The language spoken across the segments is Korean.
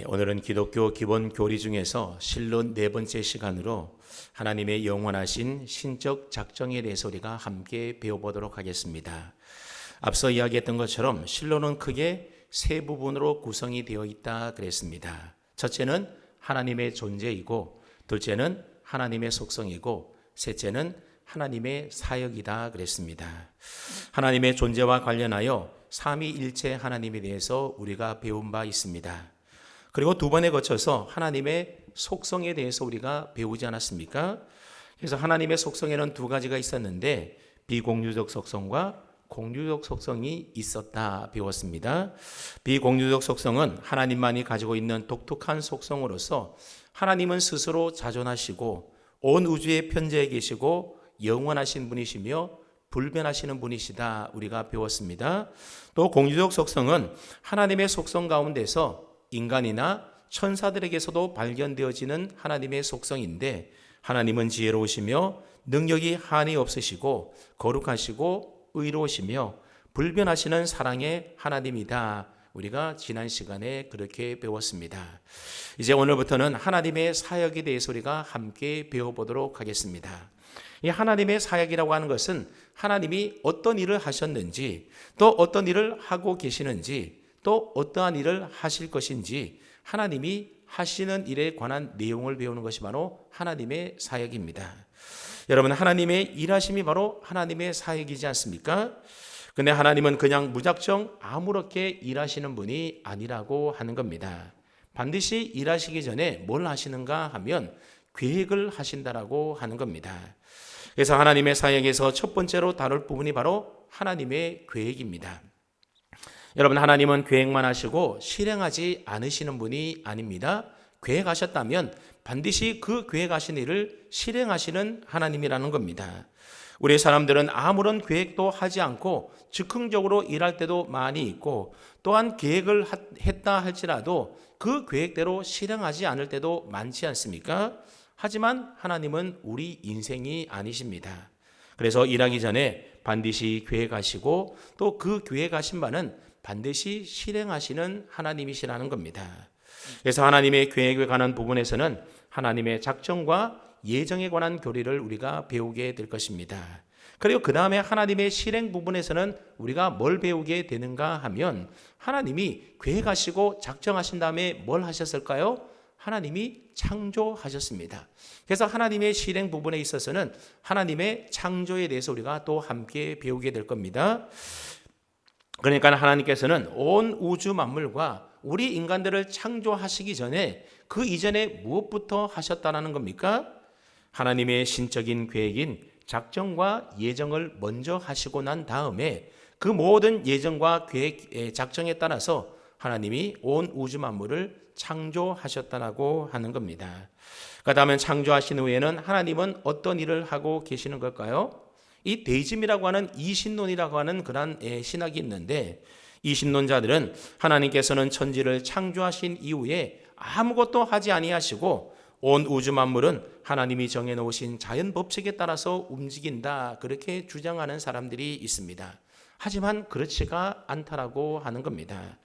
오늘은 기독교 기본 교리 중에서 실론 네 번째 시간으로 하나님의 영원하신 신적 작정에 대해서 우리가 함께 배워보도록 하겠습니다. 앞서 이야기했던 것처럼 실론은 크게 세 부분으로 구성이 되어 있다 그랬습니다. 첫째는 하나님의 존재이고, 둘째는 하나님의 속성이고, 셋째는 하나님의 사역이다 그랬습니다. 하나님의 존재와 관련하여 삼위일체 하나님에 대해서 우리가 배운 바 있습니다. 그리고 두 번에 거쳐서 하나님의 속성에 대해서 우리가 배우지 않았습니까? 그래서 하나님의 속성에는 두 가지가 있었는데 비공유적 속성과 공유적 속성이 있었다 배웠습니다. 비공유적 속성은 하나님만이 가지고 있는 독특한 속성으로서 하나님은 스스로 자존하시고 온 우주에 편재해 계시고 영원하신 분이시며 불변하시는 분이시다 우리가 배웠습니다. 또 공유적 속성은 하나님의 속성 가운데서 인간이나 천사들에게서도 발견되어지는 하나님의 속성인데, 하나님은 지혜로우시며 능력이 한이 없으시고 거룩하시고 의로우시며 불변하시는 사랑의 하나님이다. 우리가 지난 시간에 그렇게 배웠습니다. 이제 오늘부터는 하나님의 사역에 대해서 우리가 함께 배워보도록 하겠습니다. 이 하나님의 사역이라고 하는 것은 하나님이 어떤 일을 하셨는지, 또 어떤 일을 하고 계시는지, 또 어떠한 일을 하실 것인지 하나님이 하시는 일에 관한 내용을 배우는 것이 바로 하나님의 사역입니다. 여러분, 하나님의 일하심이 바로 하나님의 사역이지 않습니까? 근데 하나님은 그냥 무작정 아무렇게 일하시는 분이 아니라고 하는 겁니다. 반드시 일하시기 전에 뭘 하시는가 하면 계획을 하신다라고 하는 겁니다. 그래서 하나님의 사역에서 첫 번째로 다룰 부분이 바로 하나님의 계획입니다. 여러분, 하나님은 계획만 하시고 실행하지 않으시는 분이 아닙니다. 계획하셨다면 반드시 그 계획하신 일을 실행하시는 하나님이라는 겁니다. 우리 사람들은 아무런 계획도 하지 않고 즉흥적으로 일할 때도 많이 있고, 또한 계획을 했다 할지라도 그 계획대로 실행하지 않을 때도 많지 않습니까? 하지만 하나님은 우리 인생이 아니십니다. 그래서 일하기 전에 반드시 계획하시고 또 그 계획하신 바는 반드시 실행하시는 하나님이시라는 겁니다. 그래서 하나님의 계획에 관한 부분에서는 하나님의 작정과 예정에 관한 교리를 우리가 배우게 될 것입니다. 그리고 그 다음에 하나님의 실행 부분에서는 우리가 뭘 배우게 되는가 하면, 하나님이 계획하시고 작정하신 다음에 뭘 하셨을까요? 하나님이 창조하셨습니다. 그래서 하나님의 실행 부분에 있어서는 하나님의 창조에 대해서 우리가 또 함께 배우게 될 겁니다. 그러니까 하나님께서는 온 우주 만물과 우리 인간들을 창조하시기 전에 그 이전에 무엇부터 하셨다는 겁니까? 하나님의 신적인 계획인 작정과 예정을 먼저 하시고 난 다음에 그 모든 예정과 계획, 작정에 따라서 하나님이 온 우주 만물을 창조하셨다고 하는 겁니다. 그 다음에 창조하신 후에는 하나님은 어떤 일을 하고 계시는 걸까요? 이 데이즘이라고 하는 이신론이라고 하는 그런 신학이 있는데, 이신론자들은 하나님께서는 천지를 창조하신 이후에 아무것도 하지 아니하시고 온 우주 만물은 하나님이 정해놓으신 자연 법칙에 따라서 움직인다, 그렇게 주장하는 사람들이 있습니다. 하지만 그렇지가 않다라고 하는 겁니다.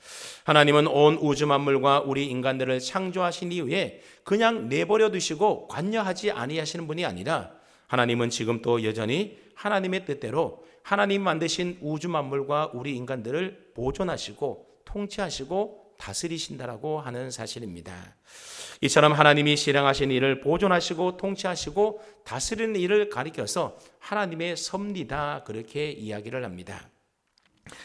하나님은 온 우주 만물과 우리 인간들을 창조하신 이후에 그냥 내버려 두시고 관여하지 아니하시는 분이 아니라, 하나님은 지금 또 여전히 하나님의 뜻대로 하나님 만드신 우주 만물과 우리 인간들을 보존하시고 통치하시고 다스리신다라고 하는 사실입니다. 이처럼 하나님이 실행하신 일을 보존하시고 통치하시고 다스리는 일을 가리켜서 하나님의 섭리다, 그렇게 이야기를 합니다.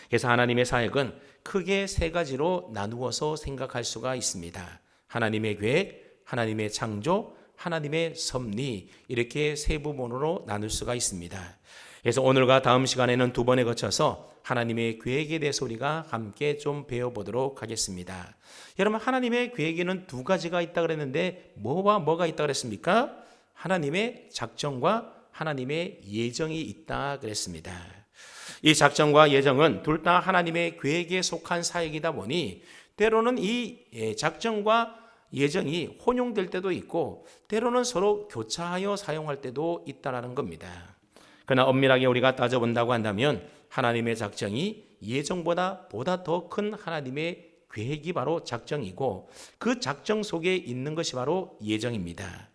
그래서 하나님의 사역은 크게 세 가지로 나누어서 생각할 수가 있습니다. 하나님의 계획, 하나님의 창조, 하나님의 섭리, 이렇게 세 부분으로 나눌 수가 있습니다. 그래서 오늘과 다음 시간에는 두 번에 거쳐서 하나님의 계획에 대해서 우리가 함께 좀 배워보도록 하겠습니다. 여러분, 하나님의 계획에는 두 가지가 있다 그랬는데 뭐와 뭐가 있다 그랬습니까? 하나님의 작정과 하나님의 예정이 있다 그랬습니다. 이 작정과 예정은 둘 다 하나님의 계획에 속한 사역이다 보니 때로는 이 작정과 예정이 혼용될 때도 있고 때로는 서로 교차하여 사용할 때도 있다는 겁니다. 그러나 엄밀하게 우리가 따져본다고 한다면 하나님의 작정이 예정보다 보다 더 큰 하나님의 계획이 바로 작정이고 그 작정 속에 있는 것이 바로 예정입니다.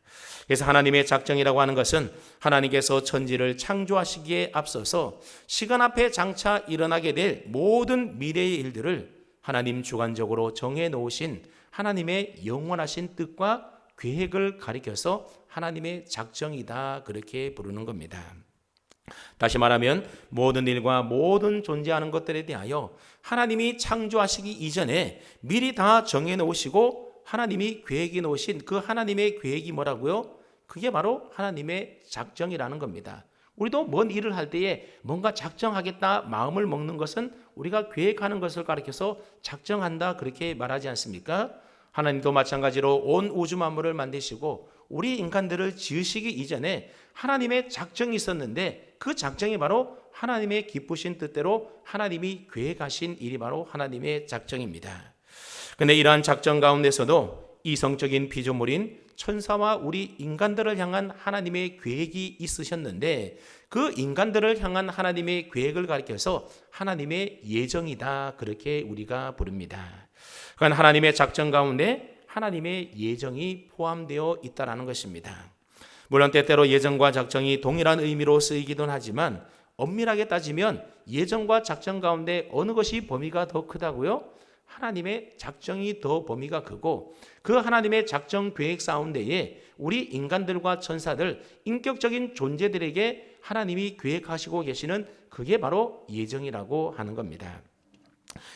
그래서 하나님의 작정이라고 하는 것은 하나님께서 천지를 창조하시기에 앞서서 시간 앞에 장차 일어나게 될 모든 미래의 일들을 하나님 주관적으로 정해 놓으신 하나님의 영원하신 뜻과 계획을 가리켜서 하나님의 작정이다 그렇게 부르는 겁니다. 다시 말하면 모든 일과 모든 존재하는 것들에 대하여 하나님이 창조하시기 이전에 미리 다 정해 놓으시고 하나님이 계획해 놓으신 그 하나님의 계획이 뭐라고요? 그게 바로 하나님의 작정이라는 겁니다. 우리도 뭔 일을 할 때에 뭔가 작정하겠다 마음을 먹는 것은 우리가 계획하는 것을 가리켜서 작정한다 그렇게 말하지 않습니까? 하나님도 마찬가지로 온 우주 만물을 만드시고 우리 인간들을 지으시기 이전에 하나님의 작정이 있었는데 그 작정이 바로 하나님의 기쁘신 뜻대로 하나님이 계획하신 일이 바로 하나님의 작정입니다. 그런데 이러한 작정 가운데서도 이성적인 피조물인 천사와 우리 인간들을 향한 하나님의 계획이 있으셨는데 그 인간들을 향한 하나님의 계획을 가리켜서 하나님의 예정이다 그렇게 우리가 부릅니다. 그건 하나님의 작정 가운데 하나님의 예정이 포함되어 있다는 것입니다. 물론 때때로 예정과 작정이 동일한 의미로 쓰이기도 하지만 엄밀하게 따지면 예정과 작정 가운데 어느 것이 범위가 더 크다고요? 하나님의 작정이 더 범위가 크고 그 하나님의 작정 계획 가운데에 우리 인간들과 천사들 인격적인 존재들에게 하나님이 계획하시고 계시는 그게 바로 예정이라고 하는 겁니다.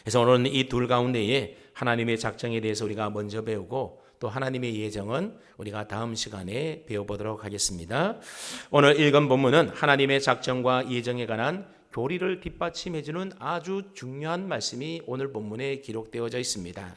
그래서 오늘은 이 둘 가운데에 하나님의 작정에 대해서 우리가 먼저 배우고 또 하나님의 예정은 우리가 다음 시간에 배워보도록 하겠습니다. 오늘 읽은 본문은 하나님의 작정과 예정에 관한 교리를 뒷받침해주는 아주 중요한 말씀이 오늘 본문에 기록되어져 있습니다.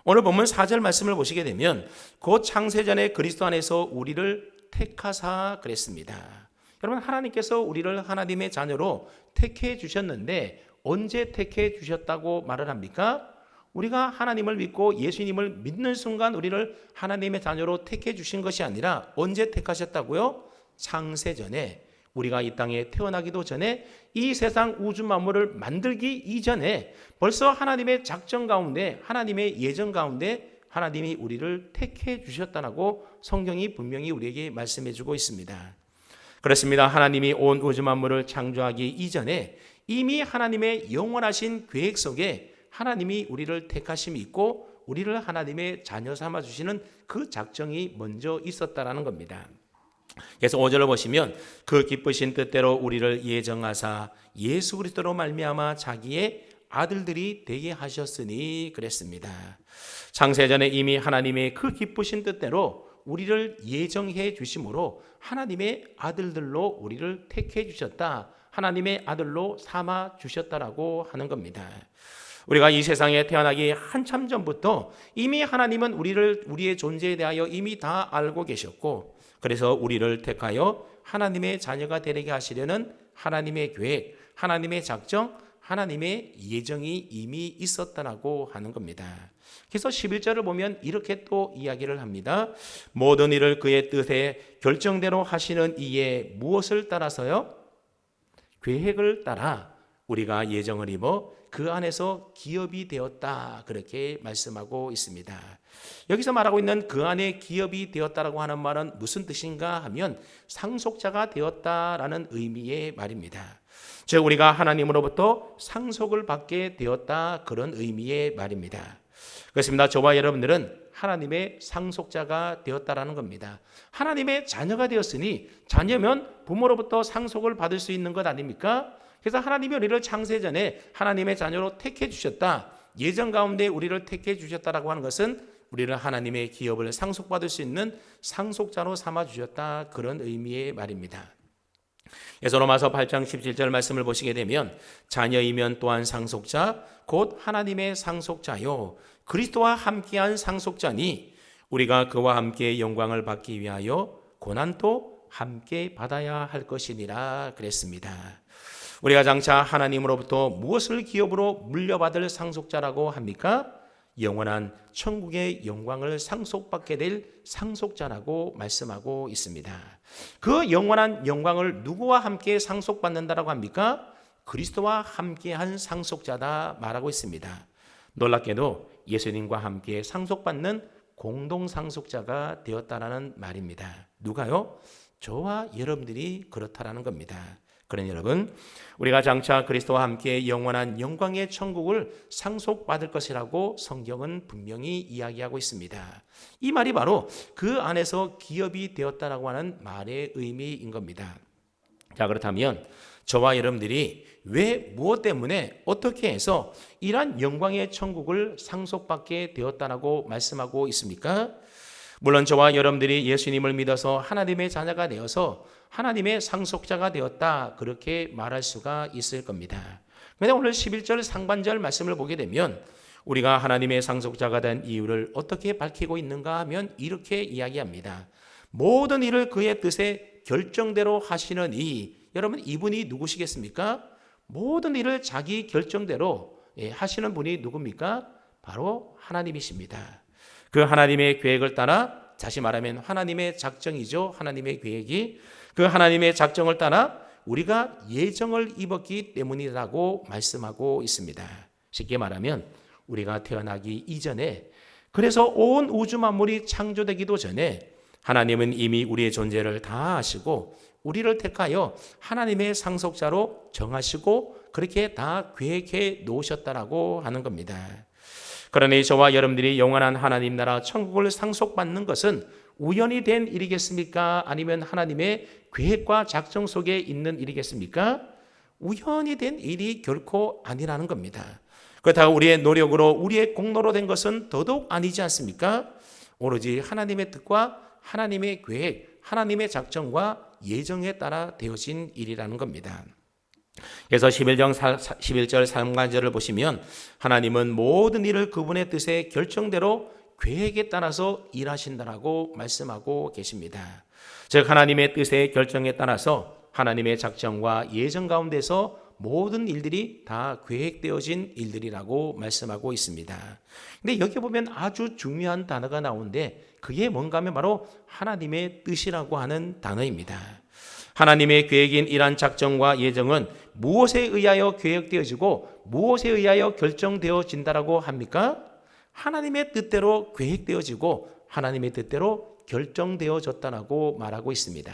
오늘 본문 4절 말씀을 보시게 되면 곧 창세전에 그리스도 안에서 우리를 택하사 그랬습니다. 여러분 하나님께서 우리를 하나님의 자녀로 택해 주셨는데 언제 택해 주셨다고 말을 합니까? 우리가 하나님을 믿고 예수님을 믿는 순간 우리를 하나님의 자녀로 택해 주신 것이 아니라 언제 택하셨다고요? 창세전에 우리가 이 땅에 태어나기도 전에 이 세상 우주 만물을 만들기 이전에 벌써 하나님의 작정 가운데 하나님의 예정 가운데 하나님이 우리를 택해 주셨다고 성경이 분명히 우리에게 말씀해 주고 있습니다. 그렇습니다. 하나님이 온 우주 만물을 창조하기 이전에 이미 하나님의 영원하신 계획 속에 하나님이 우리를 택하심이 있고 우리를 하나님의 자녀 삼아 주시는 그 작정이 먼저 있었다라는 겁니다. 그래서 5절을 보시면 그 기쁘신 뜻대로 우리를 예정하사 예수 그리스도로 말미암아 자기의 아들들이 되게 하셨으니 그랬습니다. 창세전에 이미 하나님의 그 기쁘신 뜻대로 우리를 예정해 주심으로 하나님의 아들들로 우리를 택해 주셨다. 하나님의 아들로 삼아 주셨다라고 하는 겁니다. 우리가 이 세상에 태어나기 한참 전부터 이미 하나님은 우리의 존재에 대하여 이미 다 알고 계셨고 그래서 우리를 택하여 하나님의 자녀가 되게 하시려는 하나님의 계획, 하나님의 작정, 하나님의 예정이 이미 있었다라고 하는 겁니다. 그래서 11절을 보면 이렇게 또 이야기를 합니다. 모든 일을 그의 뜻에 결정대로 하시는 이에 무엇을 따라서요? 계획을 따라 우리가 예정을 입어 그 안에서 기업이 되었다 그렇게 말씀하고 있습니다. 여기서 말하고 있는 그 안에 기업이 되었다라고 하는 말은 무슨 뜻인가 하면 상속자가 되었다라는 의미의 말입니다. 즉 우리가 하나님으로부터 상속을 받게 되었다 그런 의미의 말입니다. 그렇습니다. 저와 여러분들은 하나님의 상속자가 되었다라는 겁니다. 하나님의 자녀가 되었으니 자녀면 부모로부터 상속을 받을 수 있는 것 아닙니까? 그래서 하나님이 우리를 창세전에 하나님의 자녀로 택해 주셨다. 예정 가운데 우리를 택해 주셨다라고 하는 것은 우리를 하나님의 기업을 상속받을 수 있는 상속자로 삼아 주셨다. 그런 의미의 말입니다. 그래서 로마서 8장 17절 말씀을 보시게 되면 자녀이면 또한 상속자 곧 하나님의 상속자요 그리스도와 함께한 상속자니 우리가 그와 함께 영광을 받기 위하여 고난도 함께 받아야 할 것이니라 그랬습니다. 우리가 장차 하나님으로부터 무엇을 기업으로 물려받을 상속자라고 합니까? 영원한 천국의 영광을 상속받게 될 상속자라고 말씀하고 있습니다. 그 영원한 영광을 누구와 함께 상속받는다라고 합니까? 그리스도와 함께한 상속자다 말하고 있습니다. 놀랍게도 예수님과 함께 상속받는 공동 상속자가 되었다라는 말입니다. 누가요? 저와 여러분들이 그렇다라는 겁니다. 그러니 여러분, 우리가 장차 그리스도와 함께 영원한 영광의 천국을 상속받을 것이라고 성경은 분명히 이야기하고 있습니다. 이 말이 바로 그 안에서 기업이 되었다라고 하는 말의 의미인 겁니다. 자, 그렇다면 저와 여러분들이 왜 무엇 때문에 어떻게 해서 이러한 영광의 천국을 상속받게 되었다라고 말씀하고 있습니까? 물론 저와 여러분들이 예수님을 믿어서 하나님의 자녀가 되어서 하나님의 상속자가 되었다, 그렇게 말할 수가 있을 겁니다. 그런데 오늘 11절 상반절 말씀을 보게 되면 우리가 하나님의 상속자가 된 이유를 어떻게 밝히고 있는가 하면 이렇게 이야기합니다. 모든 일을 그의 뜻에 결정대로 하시는 여러분, 이분이 누구시겠습니까? 모든 일을 자기 결정대로 하시는 분이 누굽니까? 바로 하나님이십니다. 그 하나님의 계획을 따라, 다시 말하면 하나님의 작정이죠. 하나님의 계획이 그 하나님의 작정을 따라 우리가 예정을 입었기 때문이라고 말씀하고 있습니다. 쉽게 말하면 우리가 태어나기 이전에, 그래서 온 우주 만물이 창조되기도 전에 하나님은 이미 우리의 존재를 다 아시고 우리를 택하여 하나님의 상속자로 정하시고 그렇게 다 계획해 놓으셨다라고 하는 겁니다. 그러니 저와 여러분들이 영원한 하나님 나라 천국을 상속받는 것은 우연히 된 일이겠습니까? 아니면 하나님의 계획과 작정 속에 있는 일이겠습니까? 우연히 된 일이 결코 아니라는 겁니다. 그렇다고 우리의 노력으로, 우리의 공로로 된 것은 더더욱 아니지 않습니까? 오로지 하나님의 뜻과 하나님의 계획, 하나님의 작정과 예정에 따라 되어진 일이라는 겁니다. 그래서 11절 3간절을 보시면 하나님은 모든 일을 그분의 뜻의 결정대로 계획에 따라서 일하신다라고 말씀하고 계십니다. 즉 하나님의 뜻의 결정에 따라서 하나님의 작정과 예정 가운데서 모든 일들이 다 계획되어진 일들이라고 말씀하고 있습니다. 근데 여기 보면 아주 중요한 단어가 나오는데 그게 뭔가 하면 바로 하나님의 뜻이라고 하는 단어입니다. 하나님의 계획인 이러한 작정과 예정은 무엇에 의하여 계획되어지고 무엇에 의하여 결정되어진다라고 합니까? 하나님의 뜻대로 계획되어지고 하나님의 뜻대로 결정되어졌다라고 말하고 있습니다.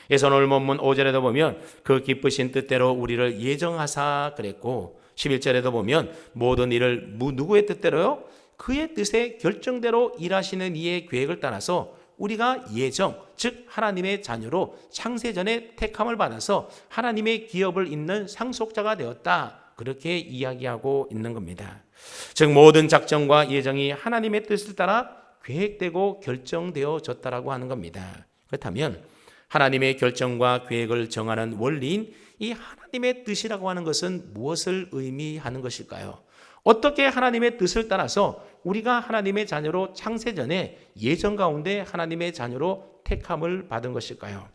그래서 오늘 본문 5절에도 보면 그 기쁘신 뜻대로 우리를 예정하사 그랬고 11절에도 보면 모든 일을 누구의 뜻대로요? 그의 뜻의 결정대로 일하시는 이의 계획을 따라서 우리가 예정, 즉 하나님의 자녀로 창세전에 택함을 받아서 하나님의 기업을 잇는 상속자가 되었다, 그렇게 이야기하고 있는 겁니다. 즉 모든 작정과 예정이 하나님의 뜻을 따라 계획되고 결정되어졌다라고 하는 겁니다. 그렇다면 하나님의 결정과 계획을 정하는 원리인 이 하나님의 뜻이라고 하는 것은 무엇을 의미하는 것일까요? 어떻게 하나님의 뜻을 따라서 우리가 하나님의 자녀로 창세전에 예정 가운데 하나님의 자녀로 택함을 받은 것일까요?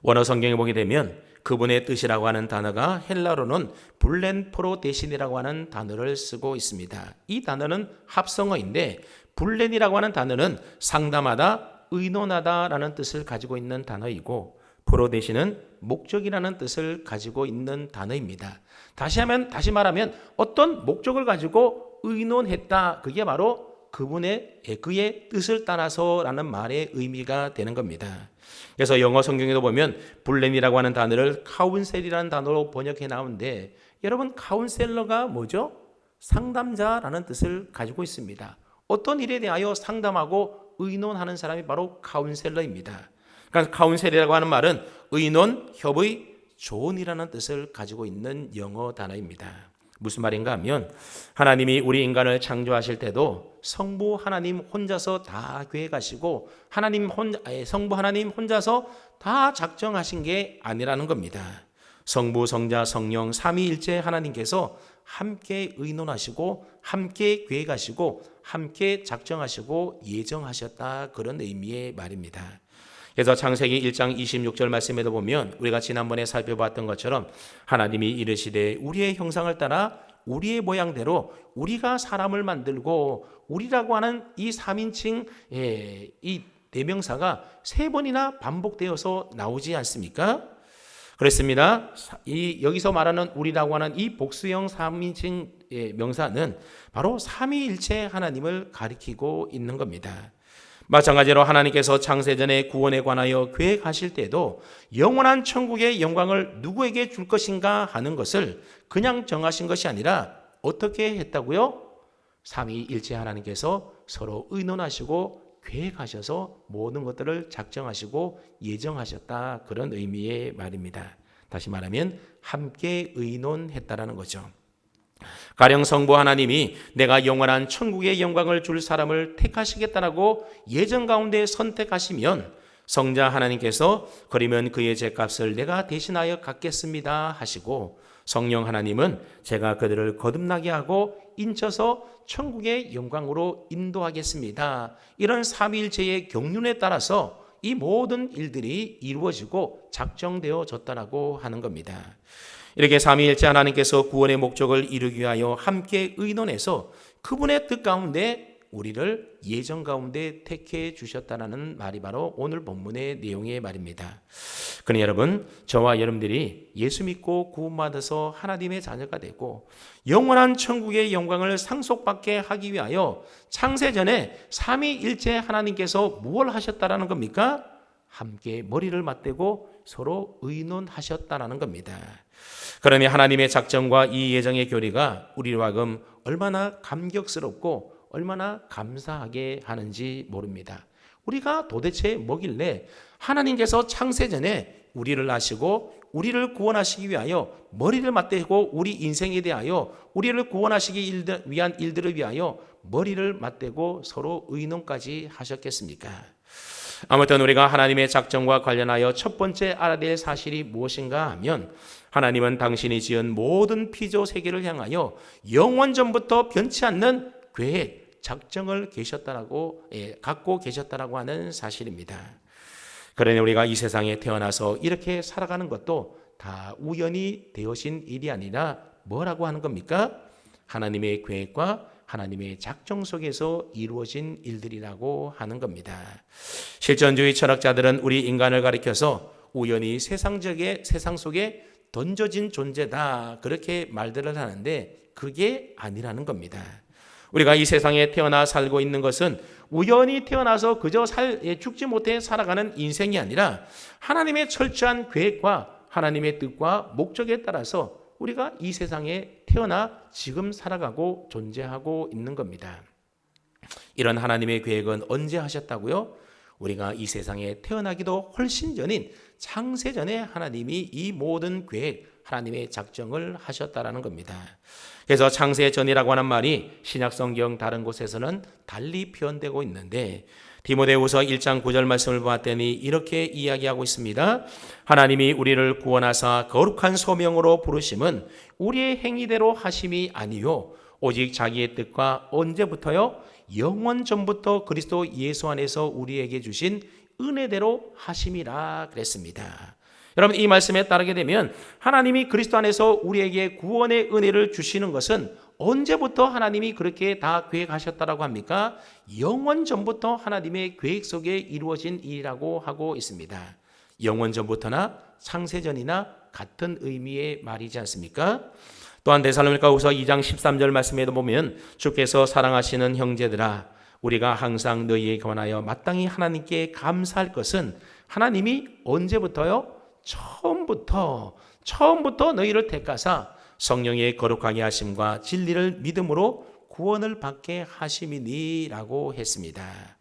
원어 성경에 보게 되면 그분의 뜻이라고 하는 단어가 헬라로는 블렌포로 대신이라고 하는 단어를 쓰고 있습니다. 이 단어는 합성어인데 블렌이라고 하는 단어는 상담하다, 의논하다라는 뜻을 가지고 있는 단어이고 프로 대신은 목적이라는 뜻을 가지고 있는 단어입니다. 다시 말하면 어떤 목적을 가지고 의논했다, 그게 바로 그의 뜻을 따라서라는 말의 의미가 되는 겁니다. 그래서 영어 성경에도 보면 블렌이라고 하는 단어를 카운셀이라는 단어로 번역해 나오는데 여러분, 카운셀러가 뭐죠? 상담자라는 뜻을 가지고 있습니다. 어떤 일에 대하여 상담하고 의논하는 사람이 바로 카운셀러입니다. 그러니까 카운셀이라고 하는 말은 의논, 협의, 조언이라는 뜻을 가지고 있는 영어 단어입니다. 무슨 말인가 하면 하나님이 우리 인간을 창조하실 때도 성부 하나님 혼자서 다 계획하시고 성부 하나님 혼자서 다 작정하신 게 아니라는 겁니다. 성부, 성자, 성령 삼위일체 하나님께서 함께 의논하시고 함께 계획하시고 함께 작정하시고 예정하셨다, 그런 의미의 말입니다. 그래서 창세기 1장 26절 말씀에도 보면 우리가 지난번에 살펴봤던 것처럼 하나님이 이르시되 우리의 형상을 따라 우리의 모양대로 우리가 사람을 만들고, 우리라고 하는 이 3인칭 이 대명사가 3번이나 반복되어서 나오지 않습니까? 그렇습니다. 여기서 말하는 우리라고 하는 이 복수형 3인칭 명사는 바로 삼위일체 하나님을 가리키고 있는 겁니다. 마찬가지로 하나님께서 창세전에 구원에 관하여 계획하실 때도 영원한 천국의 영광을 누구에게 줄 것인가 하는 것을 그냥 정하신 것이 아니라 어떻게 했다고요? 삼위일체 하나님께서 서로 의논하시고 계획하셔서 모든 것들을 작정하시고 예정하셨다, 그런 의미의 말입니다. 다시 말하면 함께 의논했다라는 거죠. 가령 성부 하나님이 내가 영원한 천국의 영광을 줄 사람을 택하시겠다라고 예정 가운데 선택하시면 성자 하나님께서 그러면 그의 죄값을 내가 대신하여 갚겠습니다 하시고, 성령 하나님은 제가 그들을 거듭나게 하고 인쳐서 천국의 영광으로 인도하겠습니다. 이런 삼위일체의 경륜에 따라서 이 모든 일들이 이루어지고 작정되어졌다라고 하는 겁니다. 이렇게 삼위일체 하나님께서 구원의 목적을 이루기 위하여 함께 의논해서 그분의 뜻 가운데 우리를 예정 가운데 택해 주셨다는 말이 바로 오늘 본문의 내용의 말입니다. 그러니 여러분, 저와 여러분들이 예수 믿고 구원받아서 하나님의 자녀가 되고 영원한 천국의 영광을 상속받게 하기 위하여 창세전에 삼위일체 하나님께서 무엇을 하셨다라는 겁니까? 함께 머리를 맞대고 서로 의논하셨다라는 겁니다. 그러니 하나님의 작정과 이 예정의 교리가 우리로 하여금 얼마나 감격스럽고 얼마나 감사하게 하는지 모릅니다. 우리가 도대체 뭐길래 하나님께서 창세전에 우리를 아시고 우리를 구원하시기 위하여 머리를 맞대고 우리 인생에 대하여 우리를 구원하시기 위한 일들을 위하여 머리를 맞대고 서로 의논까지 하셨겠습니까? 아무튼 우리가 하나님의 작정과 관련하여 첫 번째 알아야 될 사실이 무엇인가 하면, 하나님은 당신이 지은 모든 피조 세계를 향하여 영원전부터 변치 않는 계획, 작정을 갖고 계셨다라고 하는 사실입니다. 그러니 우리가 이 세상에 태어나서 이렇게 살아가는 것도 다 우연히 되어진 일이 아니라 뭐라고 하는 겁니까? 하나님의 계획과 하나님의 작정 속에서 이루어진 일들이라고 하는 겁니다. 실존주의 철학자들은 우리 인간을 가리켜서 우연히 세상 속에 던져진 존재다, 그렇게 말들을 하는데 그게 아니라는 겁니다. 우리가 이 세상에 태어나 살고 있는 것은 우연히 태어나서 그저 죽지 못해 살아가는 인생이 아니라 하나님의 철저한 계획과 하나님의 뜻과 목적에 따라서 우리가 이 세상에 태어나 지금 살아가고 존재하고 있는 겁니다. 이런 하나님의 계획은 언제 하셨다고요? 우리가 이 세상에 태어나기도 훨씬 전인 창세전에 하나님이 이 모든 계획, 하나님의 작정을 하셨다라는 겁니다. 그래서 창세전이라고 하는 말이 신약성경 다른 곳에서는 달리 표현되고 있는데, 디모데후서 1장 9절 말씀을 보았더니 이렇게 이야기하고 있습니다. 하나님이 우리를 구원하사 거룩한 소명으로 부르심은 우리의 행위대로 하심이 아니요 오직 자기의 뜻과 언제부터요? 영원 전부터 그리스도 예수 안에서 우리에게 주신 은혜대로 하심이라 그랬습니다. 여러분, 이 말씀에 따르게 되면 하나님이 그리스도 안에서 우리에게 구원의 은혜를 주시는 것은 언제부터 하나님이 그렇게 다 계획하셨다라고 합니까? 영원 전부터 하나님의 계획 속에 이루어진 일이라고 하고 있습니다. 영원 전부터나 창세전이나 같은 의미의 말이지 않습니까? 또한 데살로니가후서 2장 13절 말씀에도 보면 주께서 사랑하시는 형제들아 우리가 항상 너희에 관하여 마땅히 하나님께 감사할 것은 하나님이 언제부터요? 처음부터 너희를 택하사 성령의 거룩하게 하심과 진리를 믿음으로 구원을 받게 하심이니라고 했습니다.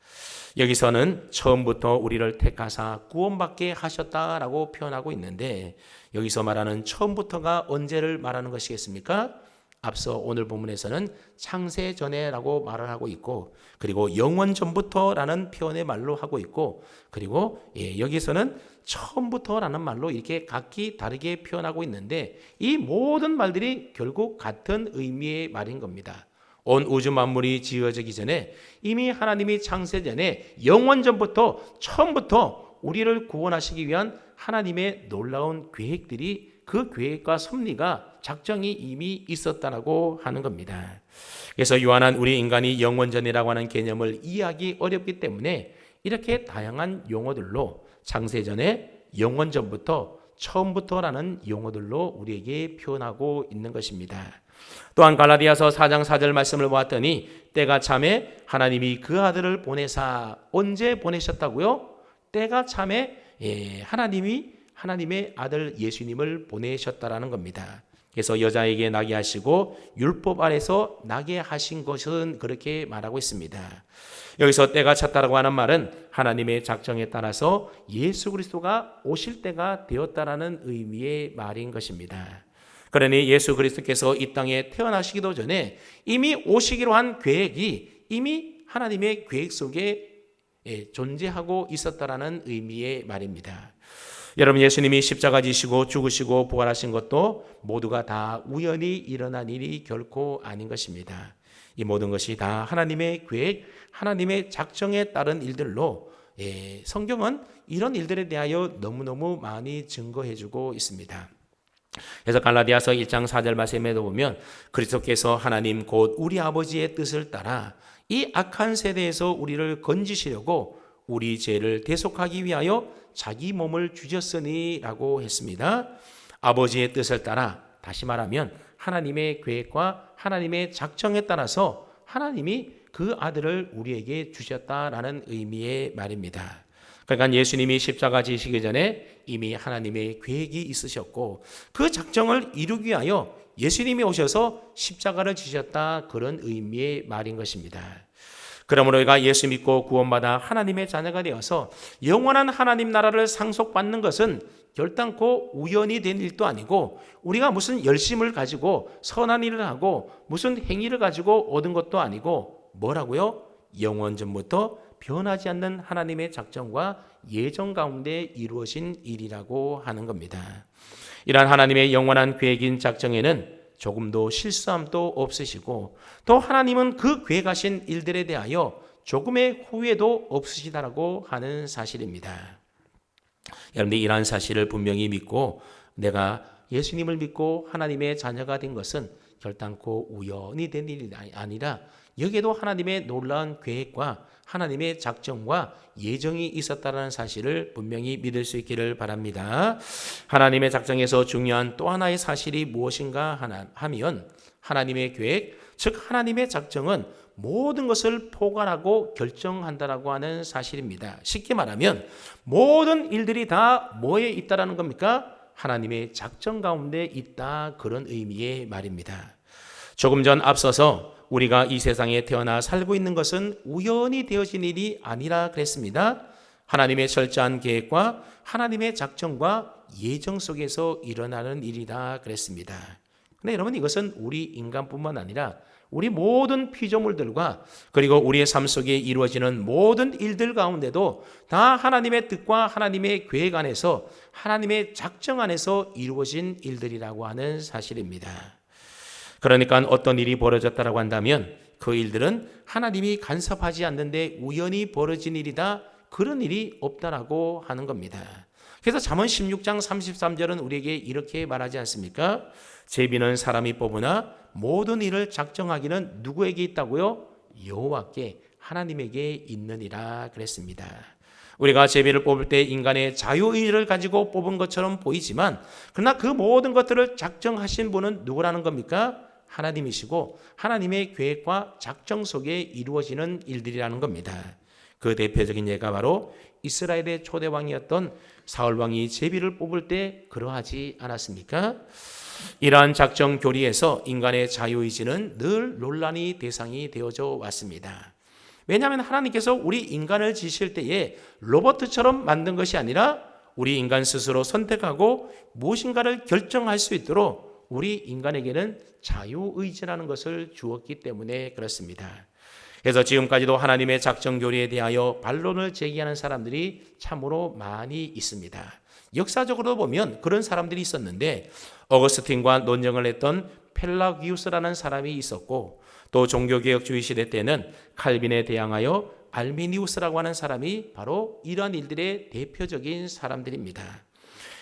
여기서는 처음부터 우리를 택하사 구원받게 하셨다라고 표현하고 있는데, 여기서 말하는 처음부터가 언제를 말하는 것이겠습니까? 앞서 오늘 본문에서는 창세전에라고 말을 하고 있고, 그리고 영원 전부터라는 표현의 말로 하고 있고, 그리고 여기서는 처음부터라는 말로 이렇게 각기 다르게 표현하고 있는데, 이 모든 말들이 결국 같은 의미의 말인 겁니다. 온 우주 만물이 지어지기 전에 이미 하나님이 창세전에 영원 전부터 처음부터 우리를 구원하시기 위한 하나님의 놀라운 계획들이, 그 계획과 섭리가 작정이 이미 있었다라고 하는 겁니다. 그래서 유한한 우리 인간이 영원전이라고 하는 개념을 이해하기 어렵기 때문에 이렇게 다양한 용어들로 창세전에 영원전부터 처음부터라는 용어들로 우리에게 표현하고 있는 것입니다. 또한 갈라디아서 4장 4절 말씀을 보았더니 때가 참에 하나님이 그 아들을 보내사, 언제 보내셨다고요? 때가 참에 하나님의 아들 예수님을 보내셨다라는 겁니다. 그래서 여자에게 나게 하시고 율법 아래서 나게 하신 것은 그렇게 말하고 있습니다. 여기서 때가 찼다라고 하는 말은 하나님의 작정에 따라서 예수 그리스도가 오실 때가 되었다라는 의미의 말인 것입니다. 그러니 예수 그리스도께서 이 땅에 태어나시기도 전에 이미 오시기로 한 계획이 이미 하나님의 계획 속에 존재하고 있었다라는 의미의 말입니다. 여러분, 예수님이 십자가 지시고 죽으시고 부활하신 것도 모두가 다 우연히 일어난 일이 결코 아닌 것입니다. 이 모든 것이 다 하나님의 계획, 하나님의 작정에 따른 일들로 성경은 이런 일들에 대하여 너무너무 많이 증거해주고 있습니다. 그래서 갈라디아서 1장 4절 말씀에도 보면 그리스도께서 하나님 곧 우리 아버지의 뜻을 따라 이 악한 세대에서 우리를 건지시려고 우리 죄를 대속하기 위하여 자기 몸을 주셨으니 라고 했습니다. 아버지의 뜻을 따라, 다시 말하면 하나님의 계획과 하나님의 작정에 따라서 하나님이 그 아들을 우리에게 주셨다라는 의미의 말입니다. 그러니까 예수님이 십자가 지시기 전에 이미 하나님의 계획이 있으셨고 그 작정을 이루기 위하여 예수님이 오셔서 십자가를 지셨다, 그런 의미의 말인 것입니다. 그러므로 우리가 예수 믿고 구원받아 하나님의 자녀가 되어서 영원한 하나님 나라를 상속받는 것은 결단코 우연이 된 일도 아니고 우리가 무슨 열심을 가지고 선한 일을 하고 무슨 행위를 가지고 얻은 것도 아니고 뭐라고요? 영원 전부터 변하지 않는 하나님의 작정과 예정 가운데 이루어진 일이라고 하는 겁니다. 이러한 하나님의 영원한 계획인 작정에는 조금도 실수함도 없으시고 또 하나님은 그 계획하신 일들에 대하여 조금의 후회도 없으시다라고 하는 사실입니다. 여러분들이 이러한 사실을 분명히 믿고 내가 예수님을 믿고 하나님의 자녀가 된 것은 결단코 우연히 된 일이 아니라 여기에도 하나님의 놀라운 계획과 하나님의 작정과 예정이 있었다는 사실을 분명히 믿을 수 있기를 바랍니다. 하나님의 작정에서 중요한 또 하나의 사실이 무엇인가 하면 하나님의 계획, 즉 하나님의 작정은 모든 것을 포괄하고 결정한다라고 하는 사실입니다. 쉽게 말하면 모든 일들이 다 뭐에 있다라는 겁니까? 하나님의 작정 가운데 있다, 그런 의미의 말입니다. 조금 전 앞서서 우리가 이 세상에 태어나 살고 있는 것은 우연히 되어진 일이 아니라 그랬습니다. 하나님의 철저한 계획과 하나님의 작정과 예정 속에서 일어나는 일이다 그랬습니다. 근데 여러분, 이것은 우리 인간뿐만 아니라 우리 모든 피조물들과 그리고 우리의 삶 속에 이루어지는 모든 일들 가운데도 다 하나님의 뜻과 하나님의 계획 안에서 하나님의 작정 안에서 이루어진 일들이라고 하는 사실입니다. 그러니까 어떤 일이 벌어졌다라고 한다면 그 일들은 하나님이 간섭하지 않는데 우연히 벌어진 일이다, 그런 일이 없다라고 하는 겁니다. 그래서 잠언 16장 33절은 우리에게 이렇게 말하지 않습니까? 제비는 사람이 뽑으나 모든 일을 작정하기는 누구에게 있다고요? 여호와께, 하나님에게 있느니라 그랬습니다. 우리가 제비를 뽑을 때 인간의 자유의지를 가지고 뽑은 것처럼 보이지만 그러나 그 모든 것들을 작정하신 분은 누구라는 겁니까? 하나님이시고 하나님의 계획과 작정 속에 이루어지는 일들이라는 겁니다. 그 대표적인 예가 바로 이스라엘의 초대왕이었던 사울왕이 제비를 뽑을 때 그러하지 않았습니까? 이러한 작정 교리에서 인간의 자유의지는 늘 논란의 대상이 되어져 왔습니다. 왜냐하면 하나님께서 우리 인간을 지실 때에 로봇처럼 만든 것이 아니라 우리 인간 스스로 선택하고 무엇인가를 결정할 수 있도록 우리 인간에게는 자유의지라는 것을 주었기 때문에 그렇습니다. 그래서 지금까지도 하나님의 작정 교리에 대하여 반론을 제기하는 사람들이 참으로 많이 있습니다. 역사적으로 보면 그런 사람들이 있었는데 어거스틴과 논쟁을 했던 펠라기우스라는 사람이 있었고 또 종교개혁주의 시대 때는 칼빈에 대항하여 알미니우스라고 하는 사람이 바로 이러한 일들의 대표적인 사람들입니다.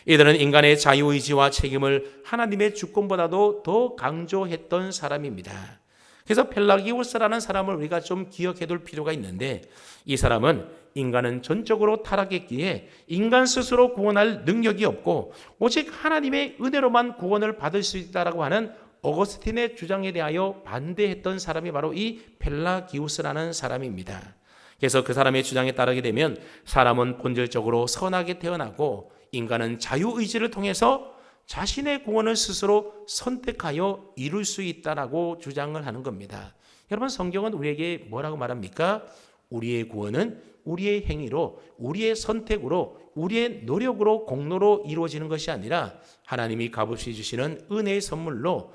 이들은 인간의 자유의지와 책임을 하나님의 주권보다도 더 강조했던 사람입니다. 그래서 펠라기우스라는 사람을 우리가 좀 기억해둘 필요가 있는데 이 사람은 인간은 전적으로 타락했기에 인간 스스로 구원할 능력이 없고 오직 하나님의 은혜로만 구원을 받을 수 있다라고 하는 어거스틴의 주장에 대하여 반대했던 사람이 바로 이 펠라기우스라는 사람입니다. 그래서 그 사람의 주장에 따르게 되면 사람은 본질적으로 선하게 태어나고 인간은 자유의지를 통해서 자신의 구원을 스스로 선택하여 이룰 수 있다라고 주장을 하는 겁니다. 여러분, 성경은 우리에게 뭐라고 말합니까? 우리의 구원은 우리의 행위로, 우리의 선택으로, 우리의 노력으로, 공로로 이루어지는 것이 아니라 하나님이 값없이 주시는 은혜의 선물로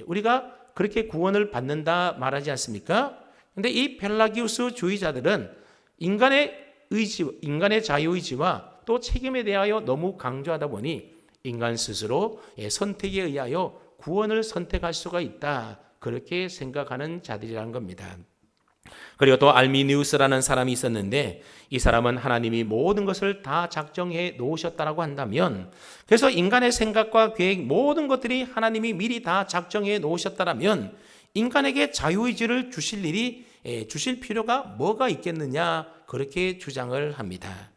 우리가 그렇게 구원을 받는다 말하지 않습니까? 그런데 이 펠라기우스 주의자들은 인간의 자유의지와 또 책임에 대하여 너무 강조하다 보니 인간 스스로 선택에 의하여 구원을 선택할 수가 있다, 그렇게 생각하는 자들이라는 겁니다. 그리고 또 알미니우스라는 사람이 있었는데 이 사람은 하나님이 모든 것을 다 작정해 놓으셨다라고 한다면, 그래서 인간의 생각과 계획 모든 것들이 하나님이 미리 다 작정해 놓으셨다라면 인간에게 자유의지를 주실 필요가 뭐가 있겠느냐, 그렇게 주장을 합니다.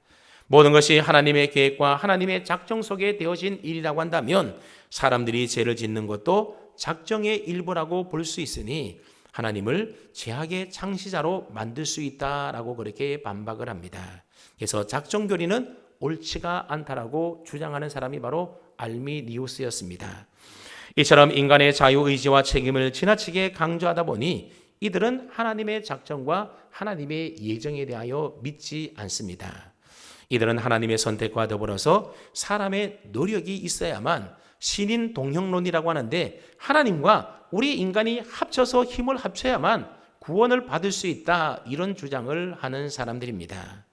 모든 것이 하나님의 계획과 하나님의 작정 속에 되어진 일이라고 한다면 사람들이 죄를 짓는 것도 작정의 일부라고 볼 수 있으니 하나님을 죄악의 창시자로 만들 수 있다라고 그렇게 반박을 합니다. 그래서 작정교리는 옳지가 않다라고 주장하는 사람이 바로 알미니우스였습니다. 이처럼 인간의 자유의지와 책임을 지나치게 강조하다 보니 이들은 하나님의 작정과 하나님의 예정에 대하여 믿지 않습니다. 이들은 하나님의 선택과 더불어서 사람의 노력이 있어야만, 신인 동형론이라고 하는데 하나님과 우리 인간이 합쳐서 힘을 합쳐야만 구원을 받을 수 있다, 이런 주장을 하는 사람들입니다.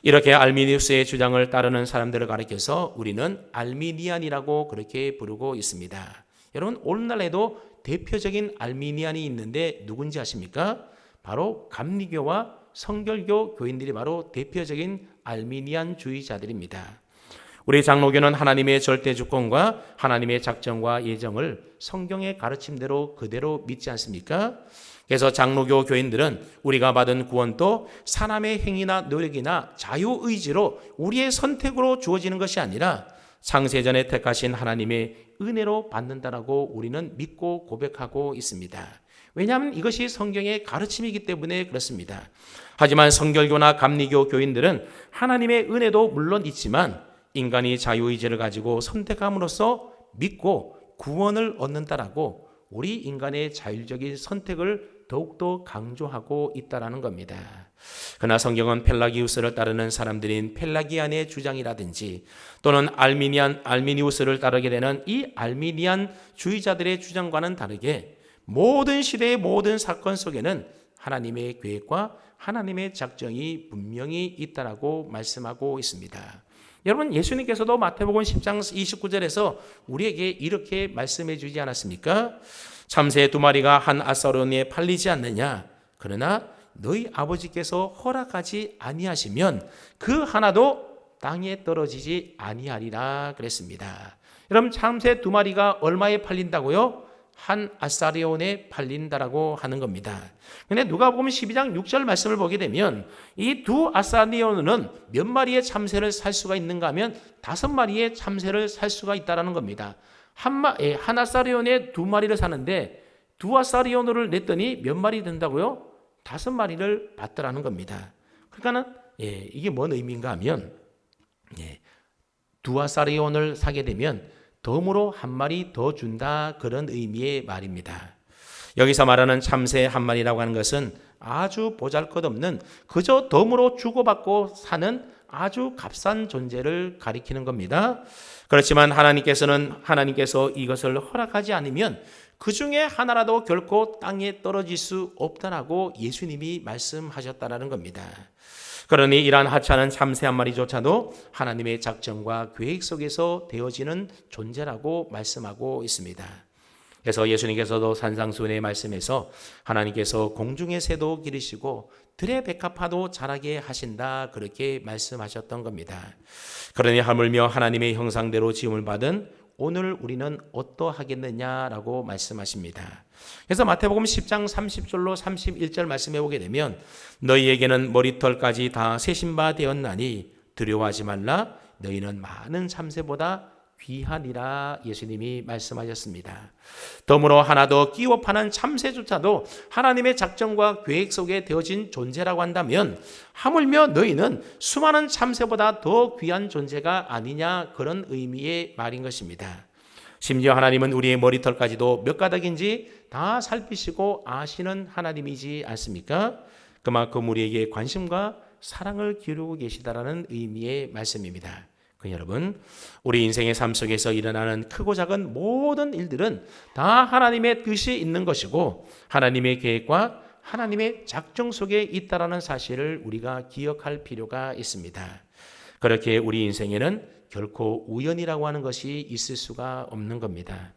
이렇게 알미니우스의 주장을 따르는 사람들을 가리켜서 우리는 알미니안이라고 그렇게 부르고 있습니다. 여러분, 오늘날에도 대표적인 알미니안이 있는데 누군지 아십니까? 바로 감리교와 성결교 교인들이 바로 대표적인 알미니안주의자들입니다. 우리 장로교는 하나님의 절대 주권과 하나님의 작정과 예정을 성경의 가르침대로 그대로 믿지 않습니까? 그래서 장로교 교인들은 우리가 받은 구원도 사람의 행위나 노력이나 자유의지로 우리의 선택으로 주어지는 것이 아니라 창세전에 택하신 하나님의 은혜로 받는다라고 우리는 믿고 고백하고 있습니다. 왜냐하면 이것이 성경의 가르침이기 때문에 그렇습니다. 하지만 성결교나 감리교 교인들은 하나님의 은혜도 물론 있지만 인간이 자유의지를 가지고 선택함으로써 믿고 구원을 얻는다라고 우리 인간의 자율적인 선택을 더욱더 강조하고 있다라는 겁니다. 그러나 성경은 펠라기우스를 따르는 사람들인 펠라기안의 주장이라든지 또는 알미니우스를 따르게 되는 이 알미니안 주의자들의 주장과는 다르게 모든 시대의 모든 사건 속에는 하나님의 계획과 하나님의 작정이 분명히 있다라고 말씀하고 있습니다. 여러분, 예수님께서도 마태복음 10장 29절에서 우리에게 이렇게 말씀해 주지 않았습니까? 참새 2마리가 한 아사론에 팔리지 않느냐? 그러나 너희 아버지께서 허락하지 아니하시면 그 하나도 땅에 떨어지지 아니하리라 그랬습니다. 여러분, 참새 2마리가 얼마에 팔린다고요? 한 아사리온에 팔린다라고 하는 겁니다. 근데 누가복음 12장 6절 말씀을 보게 되면 이 두 아사리온은 몇 마리의 참새를 살 수가 있는가 하면 5마리의 참새를 살 수가 있다라는 겁니다. 한 아사리온에 2마리를 사는데 2아사리온을 냈더니 몇 마리 된다고요? 5마리를 받더라는 겁니다. 그러니까는 이게 뭔 의미인가 하면 2아사리온을 사게 되면 덤으로 1마리 더 준다, 그런 의미의 말입니다. 여기서 말하는 참새 1마리라고 하는 것은 아주 보잘것없는 그저 덤으로 주고받고 사는 아주 값싼 존재를 가리키는 겁니다. 그렇지만 하나님께서 이것을 허락하지 않으면 그 중에 하나라도 결코 땅에 떨어질 수 없다라고 예수님이 말씀하셨다라는 겁니다. 그러니 이러한 하찮은 참새 1마리조차도 하나님의 작정과 계획 속에서 되어지는 존재라고 말씀하고 있습니다. 그래서 예수님께서도 산상수훈의 말씀에서 하나님께서 공중의 새도 기르시고 들의 백합화도 자라게 하신다, 그렇게 말씀하셨던 겁니다. 그러니 하물며 하나님의 형상대로 지음을 받은 오늘 우리는 어떠하겠느냐라고 말씀하십니다. 그래서 마태복음 10장 30절로 31절 말씀해 보게 되면 너희에게는 머리털까지 다 세신 바 되었나니 두려워하지 말라. 너희는 많은 참새보다 귀하니라 예수님이 말씀하셨습니다. 덤으로 하나 더 끼워 파는 참새조차도 하나님의 작정과 계획 속에 되어진 존재라고 한다면 하물며 너희는 수많은 참새보다 더 귀한 존재가 아니냐, 그런 의미의 말인 것입니다. 심지어 하나님은 우리의 머리털까지도 몇 가닥인지 다 살피시고 아시는 하나님이지 않습니까? 그만큼 우리에게 관심과 사랑을 기울이고 계시다라는 의미의 말씀입니다. 여러분, 우리 인생의 삶 속에서 일어나는 크고 작은 모든 일들은 다 하나님의 뜻이 있는 것이고 하나님의 계획과 하나님의 작정 속에 있다라는 사실을 우리가 기억할 필요가 있습니다. 그렇게 우리 인생에는 결코 우연이라고 하는 것이 있을 수가 없는 겁니다.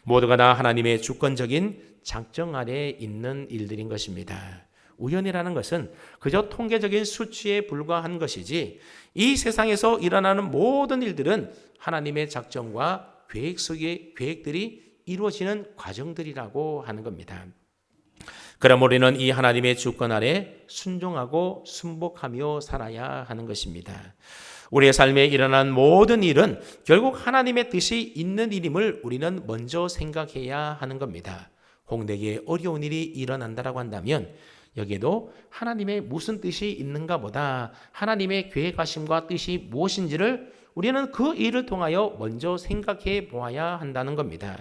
모두가 다 하나님의 주권적인 작정 아래 있는 일들인 것입니다. 우연이라는 것은 그저 통계적인 수치에 불과한 것이지 이 세상에서 일어나는 모든 일들은 하나님의 작정과 계획 속의 계획들이 이루어지는 과정들이라고 하는 겁니다. 그럼 우리는 이 하나님의 주권 아래 순종하고 순복하며 살아야 하는 것입니다. 우리의 삶에 일어난 모든 일은 결국 하나님의 뜻이 있는 일임을 우리는 먼저 생각해야 하는 겁니다. 혹 내게 어려운 일이 일어난다라고 한다면 여기에도 하나님의 무슨 뜻이 있는가 보다, 하나님의 계획하심과 뜻이 무엇인지를 우리는 그 일을 통하여 먼저 생각해 보아야 한다는 겁니다.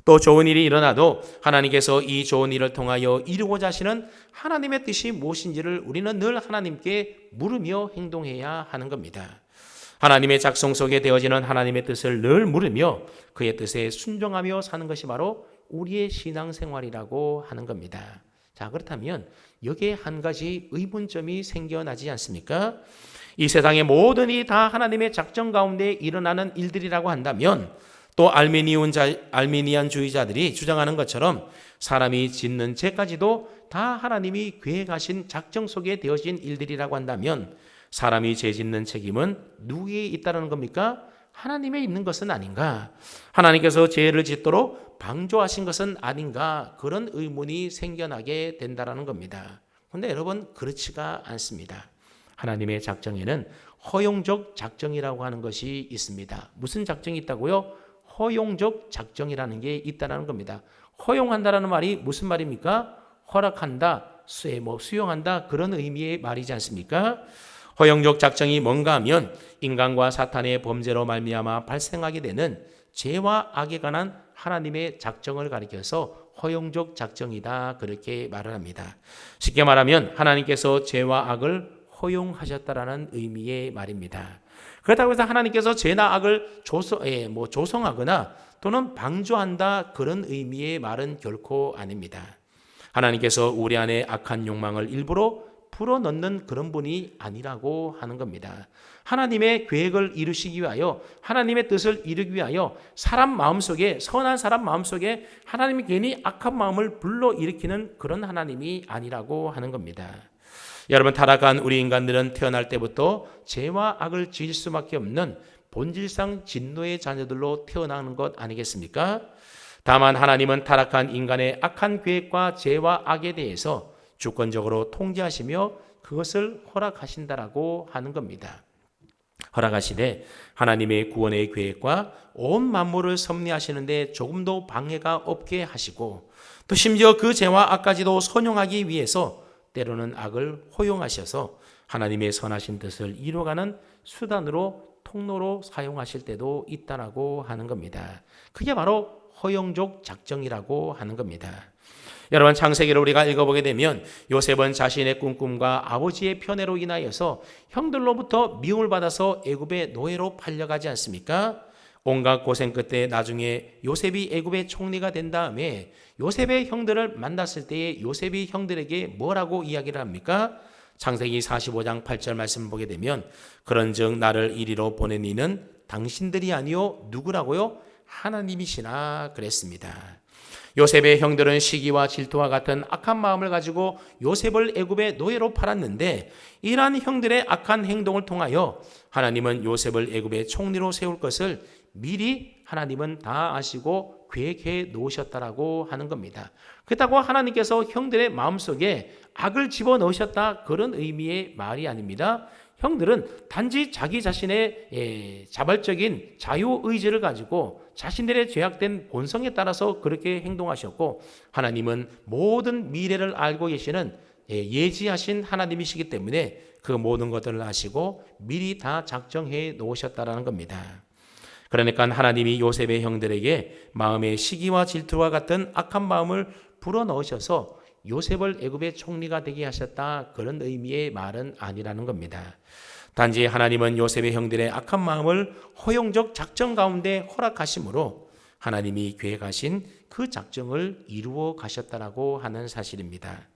또 좋은 일이 일어나도 하나님께서 이 좋은 일을 통하여 이루고자 하시는 하나님의 뜻이 무엇인지를 우리는 늘 하나님께 물으며 행동해야 하는 겁니다. 하나님의 작성 속에 되어지는 하나님의 뜻을 늘 물으며 그의 뜻에 순종하며 사는 것이 바로 우리의 신앙생활이라고 하는 겁니다. 자, 그렇다면 여기에 한 가지 의문점이 생겨나지 않습니까? 이 세상의 모든 일이 다 하나님의 작정 가운데 일어나는 일들이라고 한다면 또 알미니안주의자들이 주장하는 것처럼 사람이 짓는 죄까지도 다 하나님이 계획하신 작정 속에 되어진 일들이라고 한다면 사람이 죄 짓는 책임은 누구에게 있다는 겁니까? 하나님에 있는 것은 아닌가? 하나님께서 죄를 짓도록 방조하신 것은 아닌가? 그런 의문이 생겨나게 된다는 겁니다. 그런데 여러분, 그렇지가 않습니다. 하나님의 작정에는 허용적 작정이라고 하는 것이 있습니다. 무슨 작정이 있다고요? 허용적 작정이라는 게 있다는 겁니다. 허용한다라는 말이 무슨 말입니까? 허락한다, 수용한다, 그런 의미의 말이지 않습니까? 허용적 작정이 뭔가 하면 인간과 사탄의 범죄로 말미암아 발생하게 되는 죄와 악에 관한 하나님의 작정을 가리켜서 허용적 작정이다, 그렇게 말을 합니다. 쉽게 말하면 하나님께서 죄와 악을 허용하셨다라는 의미의 말입니다. 그렇다고 해서 하나님께서 죄나 악을 조성하거나 또는 방조한다, 그런 의미의 말은 결코 아닙니다. 하나님께서 우리 안에 악한 욕망을 일부러 풀어넣는 그런 분이 아니라고 하는 겁니다. 하나님의 계획을 이루시기 위하여, 하나님의 뜻을 이루기 위하여 사람 마음속에, 선한 사람 마음속에 하나님이 괜히 악한 마음을 불러일으키는 그런 하나님이 아니라고 하는 겁니다. 여러분, 타락한 우리 인간들은 태어날 때부터 죄와 악을 지을 수밖에 없는 본질상 진노의 자녀들로 태어나는 것 아니겠습니까? 다만 하나님은 타락한 인간의 악한 계획과 죄와 악에 대해서 주권적으로 통제하시며 그것을 허락하신다라고 하는 겁니다. 허락하시되 하나님의 구원의 계획과 온 만물을 섭리하시는데 조금도 방해가 없게 하시고 또 심지어 그 죄와 악까지도 선용하기 위해서 때로는 악을 허용하셔서 하나님의 선하신 뜻을 이루어가는 수단으로, 통로로 사용하실 때도 있다라고 하는 겁니다. 그게 바로 허용적 작정이라고 하는 겁니다. 여러분, 창세기를 우리가 읽어보게 되면 요셉은 자신의 꿈꿈과 아버지의 편애로 인하여서 형들로부터 미움을 받아서 애굽의 노예로 팔려가지 않습니까? 온갖 고생 끝에 나중에 요셉이 애굽의 총리가 된 다음에 요셉의 형들을 만났을 때에 요셉이 형들에게 뭐라고 이야기를 합니까? 창세기 45장 8절 말씀 보게 되면 그런즉 나를 이리로 보낸 이는 당신들이 아니요 누구라고요? 하나님이시나 그랬습니다. 요셉의 형들은 시기와 질투와 같은 악한 마음을 가지고 요셉을 애굽의 노예로 팔았는데 이러한 형들의 악한 행동을 통하여 하나님은 요셉을 애굽의 총리로 세울 것을 미리 하나님은 다 아시고 계획해 놓으셨다라고 하는 겁니다. 그렇다고 하나님께서 형들의 마음속에 악을 집어넣으셨다, 그런 의미의 말이 아닙니다. 형들은 단지 자기 자신의 자발적인 자유의지를 가지고 자신들의 죄악된 본성에 따라서 그렇게 행동하셨고, 하나님은 모든 미래를 알고 계시는 예지하신 하나님이시기 때문에 그 모든 것들을 아시고 미리 다 작정해 놓으셨다라는 겁니다. 그러니까 하나님이 요셉의 형들에게 마음의 시기와 질투와 같은 악한 마음을 불어넣으셔서 요셉을 애굽의 총리가 되게 하셨다, 그런 의미의 말은 아니라는 겁니다. 단지 하나님은 요셉의 형들의 악한 마음을 허용적 작정 가운데 허락하심으로 하나님이 계획하신 그 작정을 이루어 가셨다라고 하는 사실입니다.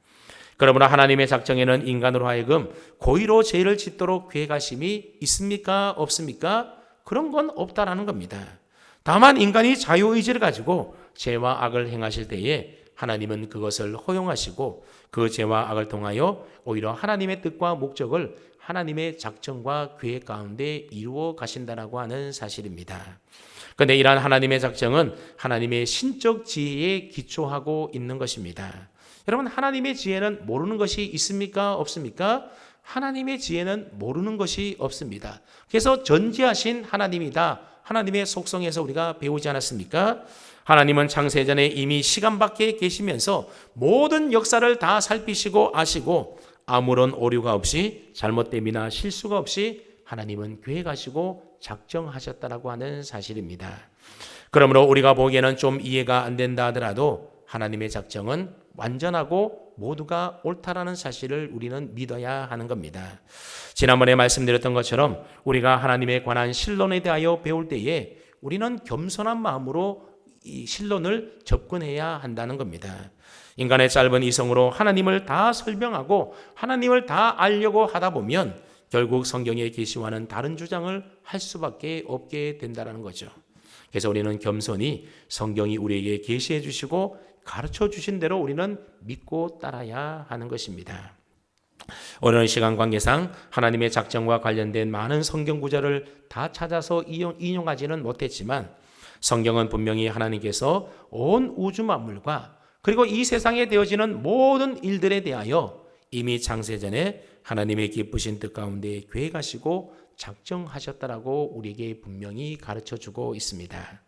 그러므로 하나님의 작정에는 인간으로 하여금 고의로 죄를 짓도록 계획하심이 있습니까? 없습니까? 그런 건 없다라는 겁니다. 다만 인간이 자유의지를 가지고 죄와 악을 행하실 때에 하나님은 그것을 허용하시고 그 죄와 악을 통하여 오히려 하나님의 뜻과 목적을 하나님의 작정과 계획 가운데 이루어 가신다라고 하는 사실입니다. 그런데 이러한 하나님의 작정은 하나님의 신적 지혜에 기초하고 있는 것입니다. 여러분, 하나님의 지혜는 모르는 것이 있습니까? 없습니까? 하나님의 지혜는 모르는 것이 없습니다. 그래서 전지하신 하나님이다, 하나님의 속성에서 우리가 배우지 않았습니까? 하나님은 창세전에 이미 시간 밖에 계시면서 모든 역사를 다 살피시고 아시고 아무런 오류가 없이 잘못됨이나 실수가 없이 하나님은 계획하시고 작정하셨다라고 하는 사실입니다. 그러므로 우리가 보기에는 좀 이해가 안 된다 하더라도 하나님의 작정은 완전하고 모두가 옳다라는 사실을 우리는 믿어야 하는 겁니다. 지난번에 말씀드렸던 것처럼 우리가 하나님에 관한 신론에 대하여 배울 때에 우리는 겸손한 마음으로 이 신론을 접근해야 한다는 겁니다. 인간의 짧은 이성으로 하나님을 다 설명하고 하나님을 다 알려고 하다 보면 결국 성경의 계시와는 다른 주장을 할 수밖에 없게 된다는 거죠. 그래서 우리는 겸손히 성경이 우리에게 계시해 주시고 가르쳐 주신 대로 우리는 믿고 따라야 하는 것입니다. 오늘 시간 관계상 하나님의 작정과 관련된 많은 성경 구절을 다 찾아서 인용하지는 못했지만 성경은 분명히 하나님께서 온 우주 만물과 그리고 이 세상에 되어지는 모든 일들에 대하여 이미 창세전에 하나님의 기쁘신 뜻 가운데 계획하시고 작정하셨다라고 우리에게 분명히 가르쳐주고 있습니다.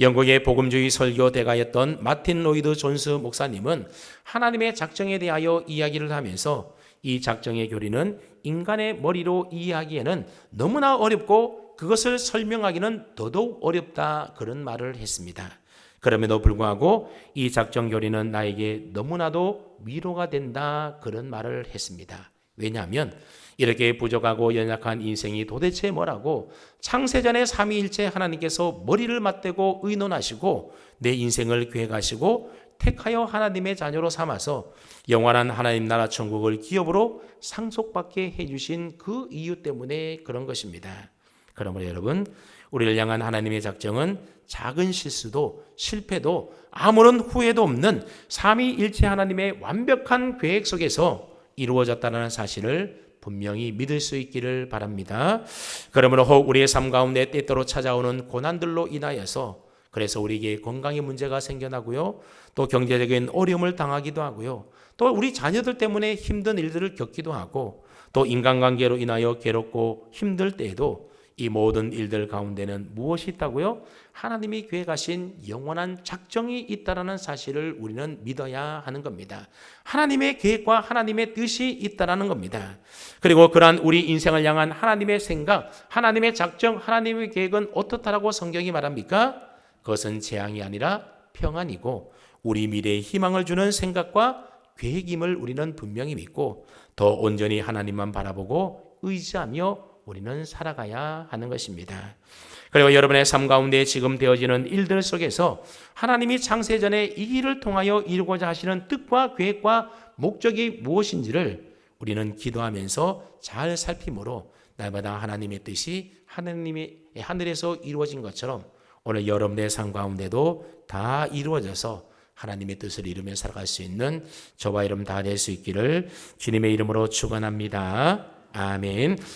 영국의 복음주의 설교 대가였던 마틴 로이드 존스 목사님은 하나님의 작정에 대하여 이야기를 하면서 이 작정의 교리는 인간의 머리로 이해하기에는 너무나 어렵고 그것을 설명하기는 더더욱 어렵다, 그런 말을 했습니다. 그럼에도 불구하고 이 작정 교리는 나에게 너무나도 위로가 된다, 그런 말을 했습니다. 왜냐하면 이렇게 부족하고 연약한 인생이 도대체 뭐라고 창세전에 삼위일체 하나님께서 머리를 맞대고 의논하시고 내 인생을 계획하시고 택하여 하나님의 자녀로 삼아서 영원한 하나님 나라 천국을 기업으로 상속받게 해주신 그 이유 때문에 그런 것입니다. 그러므로 여러분, 우리를 향한 하나님의 작정은 작은 실수도 실패도 아무런 후회도 없는 삼위일체 하나님의 완벽한 계획 속에서 이루어졌다는 사실을 분명히 믿을 수 있기를 바랍니다. 그러므로 혹 우리의 삶 가운데 때때로 찾아오는 고난들로 인하여서 그래서 우리에게 건강의 문제가 생겨나고요, 또 경제적인 어려움을 당하기도 하고요, 또 우리 자녀들 때문에 힘든 일들을 겪기도 하고 또 인간관계로 인하여 괴롭고 힘들 때에도 이 모든 일들 가운데는 무엇이 있다고요? 하나님이 계획하신 영원한 작정이 있다라는 사실을 우리는 믿어야 하는 겁니다. 하나님의 계획과 하나님의 뜻이 있다라는 겁니다. 그리고 그러한 우리 인생을 향한 하나님의 생각, 하나님의 작정, 하나님의 계획은 어떻다라고 성경이 말합니까? 그것은 재앙이 아니라 평안이고 우리 미래에 희망을 주는 생각과 계획임을 우리는 분명히 믿고 더 온전히 하나님만 바라보고 의지하며 우리는 살아가야 하는 것입니다. 그리고 여러분의 삶 가운데 지금 되어지는 일들 속에서 하나님이 창세전에 이 일을 통하여 이루고자 하시는 뜻과 계획과 목적이 무엇인지를 우리는 기도하면서 잘 살핌으로 날마다 하나님의 뜻이 하나님의 하늘에서 이루어진 것처럼 오늘 여러분의 삶 가운데도 다 이루어져서 하나님의 뜻을 이루며 살아갈 수 있는 저와 여러분 다 될 수 있기를 주님의 이름으로 축원합니다. 아멘.